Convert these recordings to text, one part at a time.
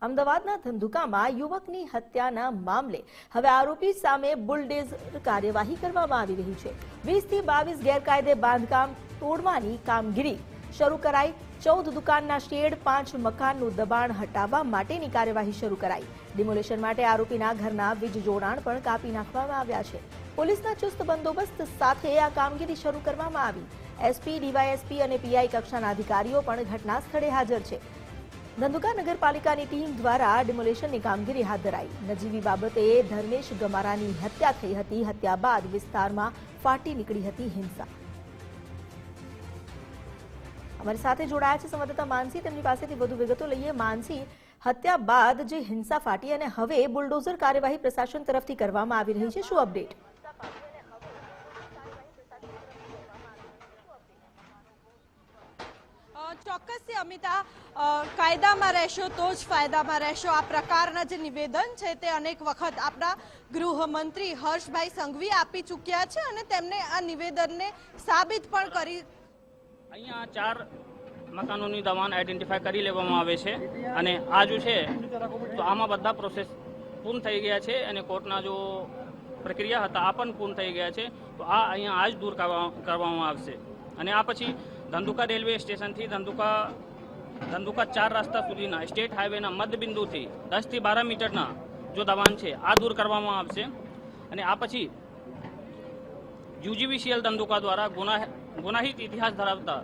અમદાવાદના ધંધુકામાં યુવકની હત્યાના મામલે હવે આરોપી સામે બુલડોઝર કાર્યવાહી કરવામાં આવી રહી છે। 20 થી 22 ગેરકાયદે બાંધકામ તોડવાની કામગીરી શરૂ કરાઈ। 14 દુકાનના શેડ, 5 મકાનનું દબાણ હટાવવા માટેની કાર્યવાહી શરૂ કરાઈ। ડિમોલેશન માટે આરોપીના ઘરના વીજ જોડાણ પણ કાપી નાખવામાં આવ્યા છે। પોલીસના ચુસ્ત બંદોબસ્ત સાથે આ કામગીરી શરૂ કરવામાં આવી। એસપી, ડીવાયએસપી અને પીઆઈ કક્ષાના અધિકારીઓ પણ ઘટના સ્થળે હાજર છે। ધંધુકા નગરપાલિકાની ટીમ દ્વારા ડિમોલેશનની કામગીરી હાથ ધરાઈ। નજીવી બાબતે ધર્મેશ ગમારાની હત્યા થઈ હતી। હત્યા બાદ વિસ્તારમાં ફાટી નીકળી હતી હિંસા। અમારી સાથે જોડાયા છે સંવાદદાતા માનસી, તેમની પાસેથી વધુ વિગતો લઈએ। માનસી, હત્યા બાદ જે હિંસા ફાટી અને હવે બુલડોઝર કાર્યવાહી પ્રશાસન તરફથી કરવામાં આવી રહી છે, શું અપડેટ? ચોક્કસથી અમિતા, કાયદામાં રહેશો તો જ ફાયદામાં રહેશો આ પ્રકારના જે નિવેદન છે તે અનેક વખત આપણા ગૃહમંત્રી હર્ષભાઈ સંઘવી આપી ચૂક્યા છે અને તેમને આ નિવેદનને સાબિત પણ કરી। અહીંયા 4 મકાનોની દબાણ આઈડેન્ટિફાઈ કરી લેવામાં આવે છે અને આ જો છે તો આમાં બધા પ્રોસેસ પૂર્ણ થઈ ગયા છે અને કોર્ટના જો પ્રક્રિયા હતા આ પણ પૂર્ણ થઈ ગયા છે। તો આ અહીંયા આજ દૂર કરવામાં આવશે અને આ પછી ધંધુકા રેલવે સ્ટેશનથી ધંધુકા 4 રસ્તા સુધીના સ્ટેટ હાઈવેના મધ્યબિંદુથી 10 થી 12 મીટરના જો દબાણ છે આ દૂર કરવામાં આવશે અને આ પછી યુજીવીસીએલ ધંધુકા દ્વારા ગુનાહિત ઇતિહાસ ધરાવતા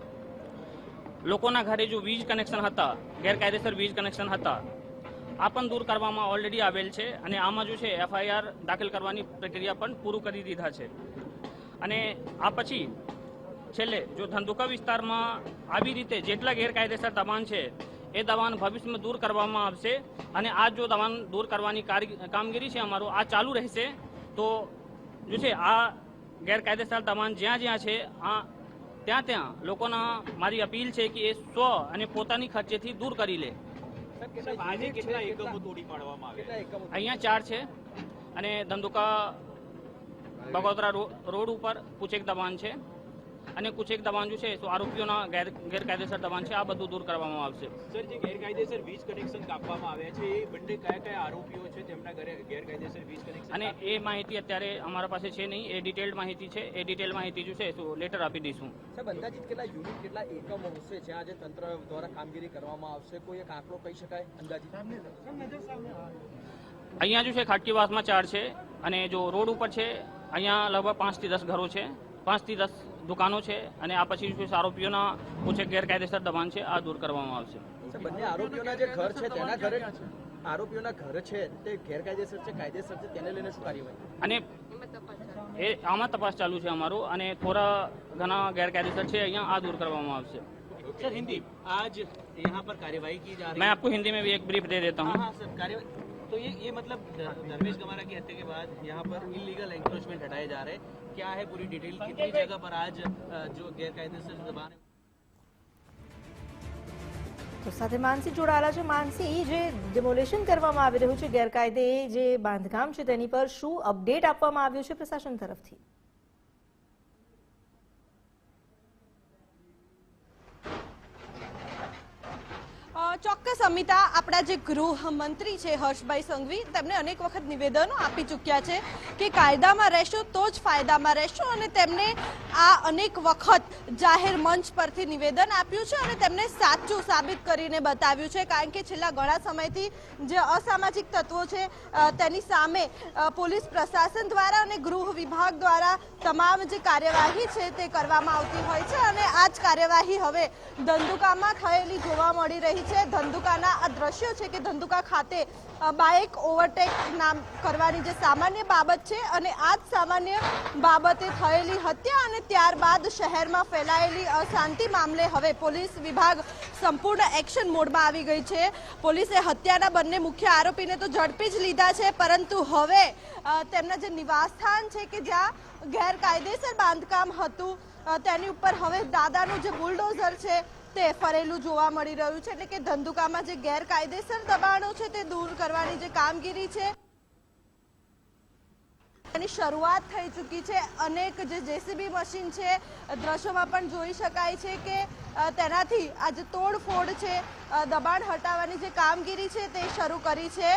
લોકોના ઘરે જો વીજ કનેક્શન હતા, ગેરકાયદેસર વીજ કનેક્શન હતા, આ પણ દૂર કરવામાં ઓલરેડી આવેલ છે અને આમાં જો છે એફઆઈઆર દાખલ કરવાની પ્રક્રિયા પણ પૂરું કરી દીધા છે। અને આ પછી છેલ્લે જો ધંધુકા વિસ્તારમાં આવી રીતે જેટલા ગેરકાયદેસર દબાણ છે એ દબાણ ભવિષ્યમાં દૂર કરવામાં આવશે અને આ જો દબાણ દૂર કરવાની કામગીરી છે અમારું આ ચાલુ રહેશે। તો જો છે આ ગેરકાયદેસર દબાણ જ્યાં છે ત્યાં લોકોના મારી અપીલ છે કે એ સ્વ અને પોતાની ખર્ચેથી દૂર કરી લે। અહીંયા 4 છે અને ધંધુકા બગોદરા રોડ ઉપર કુછ એક દબાણ છે અને કુછ એક દબાણ જો છે તો આરોપીઓના ગેરકાયદેસર દબાણ છે આ બધું દૂર કરવામાં આવશે। સર, જે ગેરકાયદેસર વીજ કનેક્શન કાપવામાં આવ્યા છે એ બંને કયા આરોપીઓ છે તેમના ઘરે ગેરકાયદેસર વીજ કનેક્શન? અને એ માહિતી અત્યારે અમારા પાસે છે નહીં, એ ડિટેલ્ડ માહિતી છે, એ ડિટેલ માહિતી જો છે તો લેટર આપી દઈશું। સાહેબ, અંદાજિત કેટલા યુનિટ, કેટલા એકમો હશે જ્યાં જે તંત્ર દ્વારા કામગીરી કરવામાં આવશે? કોઈ એક આંકડો કહી શકાય અંદાજિત? અહીંયા જો છે ખાટકીવાસમાં 4 છે અને જો રોડ ઉપર છે અહીંયા લગભગ 5 થી 10 ઘરો છે, 5 થી 10 દુકાનો છે અને આ પછી આરોપીઓના કુછ ગેરકાયદેસર દબાણ છે આ દૂર કરવામાં આવશે। બંને આરોપીઓના જે ઘર છે તેના ઘરે આરોપીઓના ઘર છે તે ગેરકાયદેસર છે, કાયદેસર છે, તેને લઈને શું કાર્યવાહી? અને એ આમાં તપાસ ચાલુ છે અમારું અને થોડા ઘણા ગેરકાયદેસર છે અહીંયા આ दूर करवामा आवશે। सर, हिंदी आज यहाँ पर कार्यवाही की जा रही है। मैं आपको हिंदी में भी एक ब्रीफ दे देता हूँ। हाँ सर, कार्यवाही तो ये मतलब धर्मेश गमारा की हत्या के बाद यहाँ पर इलीगल एंक्रोचमेंट हटाए जा रहे हैं, क्या है पूरी डिटेल, कितनी जगह पर आज जो गैरकायदेसर दबाण है? તો સાથે માનસી જોડાયેલા છે। માનસી, જે ડિમોલેશન કરવામાં આવી રહ્યું છે, ગેરકાયદે જે બાંધકામ છે તેની પર શું અપડેટ આપવામાં આવ્યું છે પ્રશાસન તરફથી? ચોક્કસ અમિતા, આપણા જે ગૃહમંત્રી છે હર્ષભાઈ સંઘવી તેમને અનેક વખત નિવેદનો આપી ચૂક્યા છે કે કાયદામાં રહેશો તો જ ફાયદામાં રહેશો અને તેમને આ અનેક વખત જાહેર મંચ પરથી નિવેદન આપ્યું છે અને તેમને સાચું સાબિત કરીને બતાવ્યું છે। કારણ કે છેલ્લા ઘણા સમયથી જે અસામાજિક તત્વો છે તેની સામે પોલીસ પ્રશાસન દ્વારા અને ગૃહ વિભાગ દ્વારા તમામ જે કાર્યવાહી છે તે કરવામાં આવતી હોય છે અને આ જ કાર્યવાહી હવે ધંધુકામાં થયેલી જોવા મળી રહી છે। ધંધુકાના આ દ્રશ્યો છે કે ધંધુકા ખાતે બાઇક ઓવરટેક કરવાની જે સામાન્ય બાબત છે અને આ જ સામાન્ય બાબતે થયેલી હત્યા અને ત્યારબાદ શહેરમાં ફેલાયેલી અશાંતિ મામલે હવે પોલીસ વિભાગ સંપૂર્ણ એક્શન મોડમાં આવી ગઈ છે। પોલીસે હત્યાના બંને મુખ્ય આરોપીને તો ઝડપી જ લીધા છે, પરંતુ હવે તેમના જે નિવાસસ્થાન છે કે જ્યાં ગેરકાયદેસર બાંધકામ હતું તેની ઉપર હવે દાદાનું જે બુલડોઝર છે તે ફરેલું જોવા મળી રહ્યું છે। એટલે કે ધંધુકામાં જે ગેરકાયદેસર દબાણો છે તે દૂર કરવાની જે કામગીરી છે એની શરૂઆત થઈ ચૂકી છે. અનેક જે જેસીબી મશીન છે દ્રશ્યોમાં પણ જોઈ શકાય છે કે તેનાથી આ જે તોડફોડ છે, દબાણ હટાવવાની જે કામગીરી છે તે શરૂ કરી છે.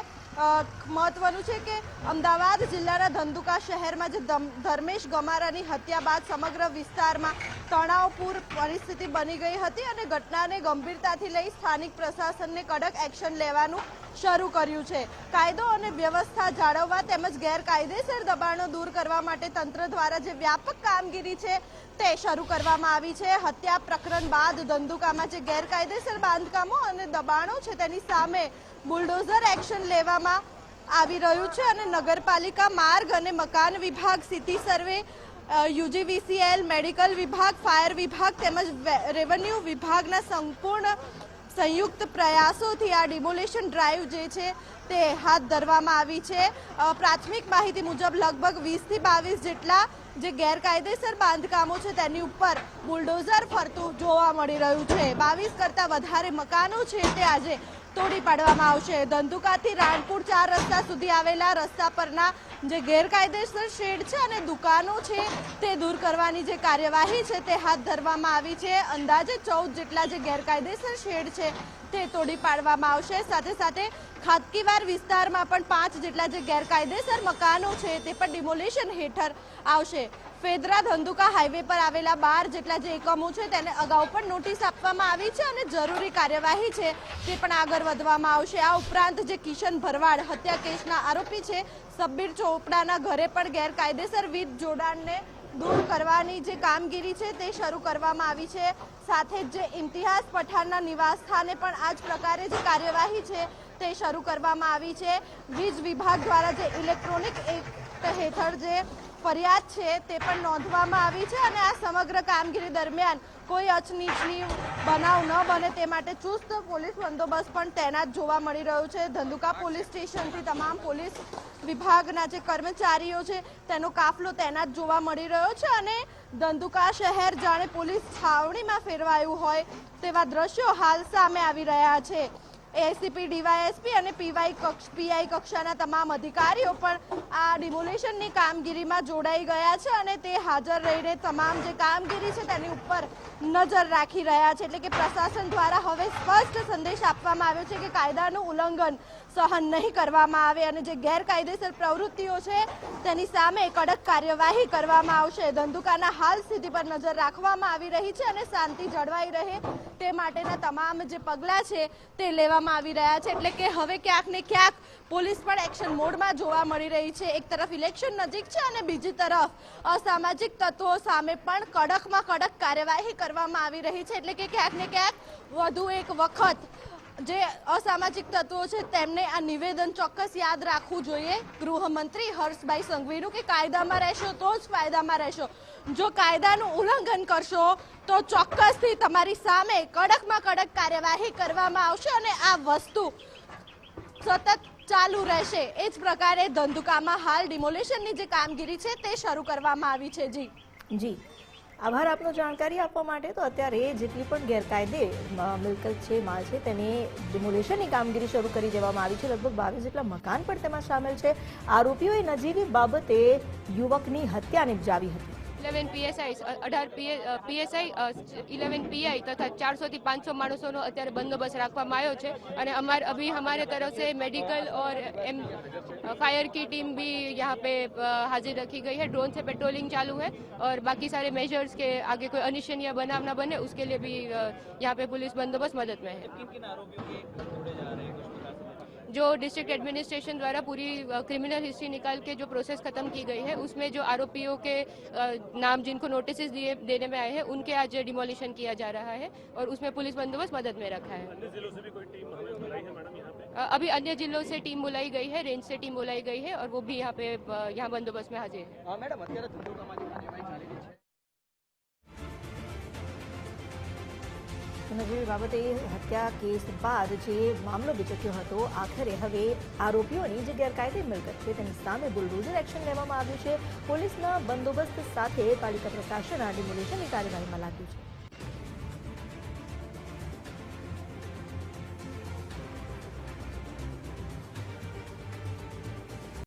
મહત્વનું છે કે અમદાવાદ જિલ્લાના ધંધુકા શહેરમાં જે ધર્મેશ ગમારાની હત્યા બાદ સમગ્ર વિસ્તારમાં તણાવપૂર્ણ પરિસ્થિતિ બની ગઈ હતી અને ઘટનાને ગંભીરતાથી લઈ સ્થાનિક પ્રશાસનને કડક એક્શન લેવાનું શરૂ કર્યું છે. કાયદો અને વ્યવસ્થા જાળવવા તેમજ ગેરકાયદેસર દબાણો દૂર કરવા માટે તંત્ર દ્વારા જે વ્યાપક કામગીરી છે તે શરૂ કરવામાં આવી છે. હત્યા પ્રકરણ બાદ ધંધુકામાં જે ગેરકાયદેસર બાંધકામો અને દબાણો છે તેની સામે બુલડોઝર એક્શન લેવામાં આવી રહ્યું છે અને નગરપાલિકા, માર્ગ અને મકાન વિભાગ, સિટી સર્વે, યુજીવીસીએલ, મેડિકલ વિભાગ, ફાયર વિભાગ તેમજ રેવન્યુ વિભાગના સંયુક્ત પ્રયાસોથી આ ડિમોલેશન ડ્રાઈવ જે છે તે હાથ ધરવામાં આવી છે. પ્રાથમિક માહિતી મુજબ લગભગ 20 થી 22 જેટલા જે ગેરકાયદેસર બાંધકામો છે તેની ઉપર બુલડોઝર ફરતું જોવા મળી રહ્યું છે. 22 કરતાં વધારે મકાનો છે તે આજે તોડી પાડવામાં આવશે. ધંધુકાથી રાણપુર 4 રસ્તા સુધી આવેલા રસ્તા પરના જે ગેરકાયદેસર શેડ છે અને દુકાનો છે તે દૂર કરવાની જે કાર્યવાહી છે તે હાથ ધરવામાં આવી છે. અંદાજે 14 જેટલા જે ગેરકાયદેસર શેડ છે તે તોડી પાડવામાં આવશે. સાથે સાથે ખાતકીવાર વિસ્તારમાં પણ 5 જેટલા જે ગેરકાયદેસર મકાનો છે તે પણ ડિમોલેશન હેઠળ આવશે. ફેદરા ધંધુકા હાઈવે પર આવેલા 12 જેટલા જે એકમો છે તેને અગાઉ પણ નોટિસ આપવામાં આવી છે અને જરૂરી કાર્યવાહી છે તે પણ આગળ વધવામાં આવશે. આ ઉપરાંત જે કિશન ભરવાડ હત્યા કેસના આરોપી છે સબ્બીર ચોપડાના ઘરે પણ ગેરકાયદેસર વીજ જોડાણને દૂર કરવાની જે કામગીરી છે તે શરૂ કરવામાં આવી છે. સાથે જ જે ઇમ્તિયાઝ પઠાણના નિવાસ સ્થાને પણ આ જ પ્રકારે જે કાર્યવાહી છે તે શરૂ કરવામાં આવી છે. વીજ વિભાગ દ્વારા જે ઇલેક્ટ્રોનિક એક્ટ હેઠળ જે ફરિયાદ છે તે પણ નોંધવામાં આવી છે અને આ સમગ્ર કામગીરી દરમિયાન કોઈ અચનીચની બનાવ ન બને તે માટે ચુસ્ત પોલીસ બંદોબસ્ત પણ તૈનાત જોવા મળી રહ્યો છે. ધંધુકા પોલીસ સ્ટેશનથી તમામ પોલીસ વિભાગના જે કર્મચારીઓ છે તેનો કાફલો તૈનાત જોવા મળી રહ્યો છે અને ધંધુકા શહેર જાણે પોલીસ છાવણીમાં ફેરવાયું હોય તેવા દ્રશ્યો હાલ સામે આવી રહ્યા છે. એસીપી, ડીવાયએસપી અને પીઆઈ કક્ષાના તમામ અધિકારીઓ પણ આ ડિમોલેશનની કામગીરીમાં જોડાઈ ગયા છે અને તે હાજર રહીને તમામ જે કામગીરી છે તેની ઉપર નજર રાખી રહ્યા છે. એટલે કે પ્રશાસન દ્વારા હવે સ્પષ્ટ સંદેશ આપવામાં આવ્યો છે કે કાયદાનું ઉલ્લંઘન સહન નહીં કરવામાં આવે અને જે ગેરકાયદેસર પ્રવૃત્તિઓ છે તેની સામે કડક કાર્યવાહી કરવામાં આવશે. ધંધુકાના હાલ સ્થિતિ પર નજર રાખવામાં આવી રહી છે અને શાંતિ જળવાઈ રહે તે માટેના તમામ જે પગલાં છે તે લેવામાં આવી રહ્યા છે. એટલે કે હવે ક્યાંક ને ક્યાંક પોલીસ પણ એક્શન મોડમાં જોવા મળી રહી છે. એક તરફ ઇલેક્શન નજીક છે અને બીજી તરફ અસામાજિક તત્વો સામે પણ કડકમાં કડક કાર્યવાહી કરવામાં આવી રહી છે. એટલે કે ક્યાંક ને ક્યાંક વધુ એક વખત જે અસામાજિક તત્વો છે તેમને આ નિવેદન ચોક્કસ યાદ રાખવું જોઈએ ગૃહમંત્રી હર્ષભાઈ સંઘવીનું કે કાયદામાં રહેશો તો જ ફાયદામાં રહેશો. જો કાયદાનું ઉલ્લંઘન કરશો તો ચોક્કસથી તમારી સામે કડકમાં કડક કાર્યવાહી કરવામાં આવશે અને આ વસ્તુ સતત ચાલુ રહેશે. એ જ પ્રકારે ધંધુકામાં હાલ ડિમોલેશનની જે કામગીરી છે તે શરૂ કરવામાં આવી છે. જી આભાર આપનો જાણકારી આપવા માટે. તો અત્યારે જેટલી પણ ગેરકાયદે મિલકત છે, માલ છે, તેને ડિમોલેશનની કામગીરી શરૂ કરી દેવામાં આવી છે. લગભગ 22 જેટલા મકાન પણ તેમાં સામેલ છે. આરોપીઓએ નજીવી બાબતે યુવકની હત્યા નિપજાવી હતી. 11 PSI, 18 PSI, 11 PI तथा 400 થી 500 मानसों અત્યારે બંદોબસ્ત રાખવામાં આવ્યો છે અને अभी हमारे तरफ से मेडिकल और फायर की टीम भी यहाँ पे हाजिर रखी गई है. ड्रोन से पेट्रोलिंग चालू है और बाकी सारे मेजर्स के आगे कोई अनिश्चनीय बनाव न बने उसके लिए भी यहाँ पे पुलिस बंदोबस्त मदद में है. जो डिस्ट्रिक्ट एडमिनिस्ट्रेशन द्वारा पूरी क्रिमिनल हिस्ट्री निकाल के जो प्रोसेस खत्म की गई है उसमें जो आरोपियों के नाम जिनको नोटिस देने में आए हैं उनके आज डिमोलिशन किया जा रहा है और उसमें पुलिस बंदोबस्त मदद में रखा है. अन्य जिलों से भी कोई टीम अभी अन्य जिलों से टीम बुलाई गई है, रेंज से टीम बुलाई गई है और वो भी यहाँ पे यहाँ बंदोबस्त में हाजिर है. मैडम અત્યારે ધંધુકામાં જે કાર્યવાહી ચાલી રહી છે નજીવી બાબતે હત્યા કેસ બાદ જે મામલો વિચક્યો હતો, આખરે હવે આરોપીઓની જે ગેરકાયદે મિલકત છે તેની સામે બુલડોઝર એક્શન લેવામાં આવ્યું છે. પોલીસના બંદોબસ્ત સાથે પાલિકા પ્રશાસન આ ડિમોલેશનની કાર્યવાહીમાં લાગ્યું છે.